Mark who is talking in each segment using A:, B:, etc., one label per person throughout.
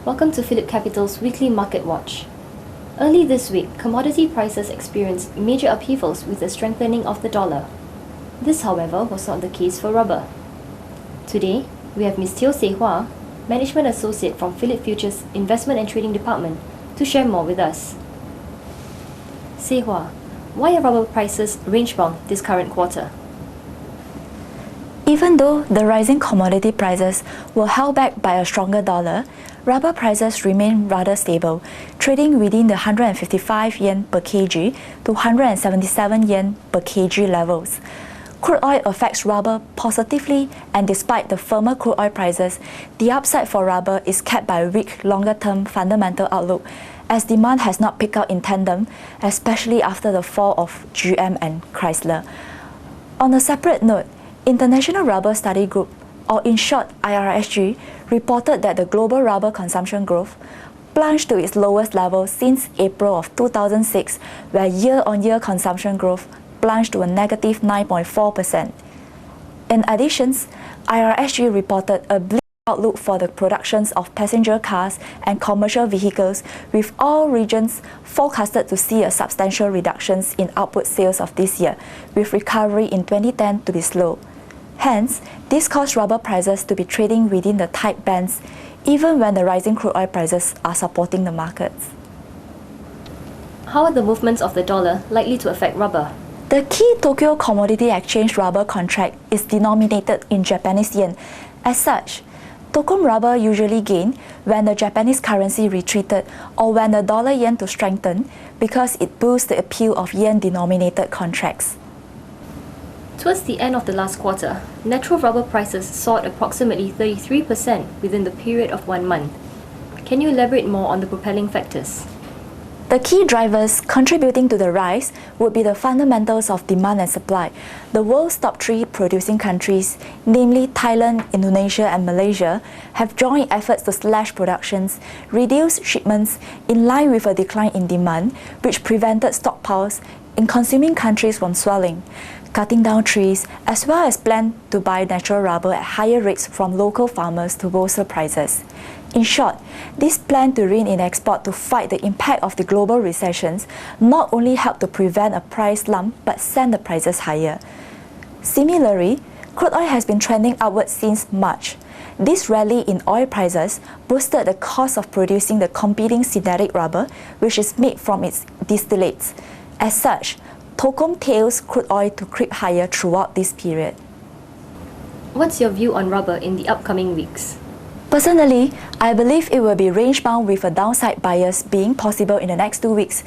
A: Welcome to PhillipCapital's weekly market watch. Early this week, commodity prices experienced major upheavals with the strengthening of the dollar. This, however, was not the case for rubber. Today, we have Ms. Teo Sei Hua, Management Associate from Phillip Futures Investment and Trading Department, to share more with us. Sei Hua, why are rubber prices range-bound this current quarter?
B: Even though the rising commodity prices were held back by a stronger dollar, rubber prices remain rather stable, trading within the 155 yen per kg to 177 yen per kg levels. Crude oil affects rubber positively, and despite the firmer crude oil prices, the upside for rubber is capped by a weak longer-term fundamental outlook, as demand has not picked up in tandem, especially after the fall of GM and Chrysler. On a separate note, International Rubber Study Group, or in short IRSG, reported that the global rubber consumption growth plunged to its lowest level since April of 2006, where year-on-year consumption growth plunged to a negative 9.4%. In addition, IRSG reported a bleak outlook for the productions of passenger cars and commercial vehicles, with all regions forecasted to see a substantial reductions in output sales of this year, with recovery in 2010 to be slow. Hence, this caused rubber prices to be trading within the tight bands, even when the rising crude oil prices are supporting the markets.
A: How are the movements of the dollar likely to affect rubber?
B: The key Tokyo Commodity Exchange rubber contract is denominated in Japanese yen. As such, Tokum rubber usually gain when the Japanese currency retreated or when the dollar yen to strengthen, because it boosts the appeal of yen-denominated contracts.
A: Towards the end of the last quarter, natural rubber prices soared approximately 33% within the period of 1 month. Can you elaborate more on the propelling factors?
B: The key drivers contributing to the rise would be the fundamentals of demand and supply. The world's top 3 producing countries, namely Thailand, Indonesia and Malaysia, have joined efforts to slash productions, reduce shipments in line with a decline in demand, which prevented stockpiles in consuming countries from swelling, cutting down trees, as well as plan to buy natural rubber at higher rates from local farmers to bolster prices. In short, this plan to rein in export to fight the impact of the global recessions not only helped to prevent a price slump but sent the prices higher. Similarly, crude oil has been trending upwards since March. This rally in oil prices boosted the cost of producing the competing synthetic rubber, which is made from its distillates. As such, Tokum tails crude oil to creep higher throughout this period.
A: What's your view on rubber in the upcoming weeks?
B: Personally, I believe it will be range-bound, with a downside bias being possible in the next 2 weeks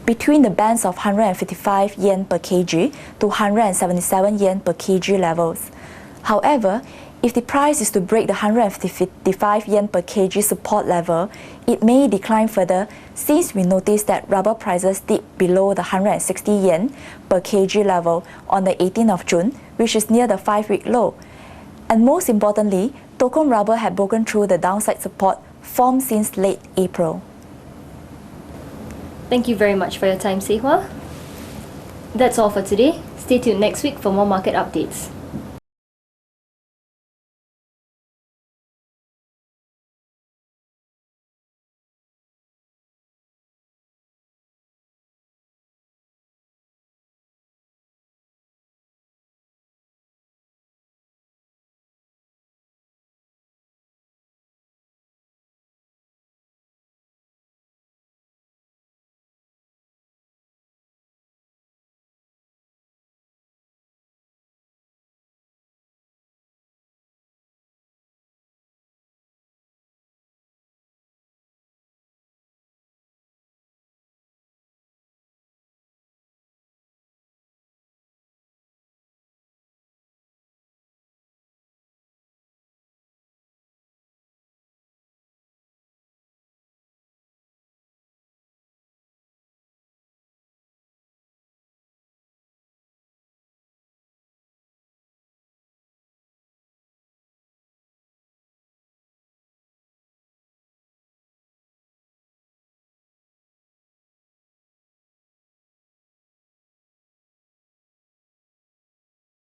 B: between the bands of 155 yen per kg to 177 yen per kg levels. However, if the price is to break the 155 yen per kg support level, it may decline further, since we noticed that rubber prices dipped below the 160 yen per kg level on the 18th of June, which is near the 5-week low. And most importantly, Tokum rubber had broken through the downside support formed since late April.
A: Thank you very much for your time, Sei Hua. That's all for today. Stay tuned next week for more market updates.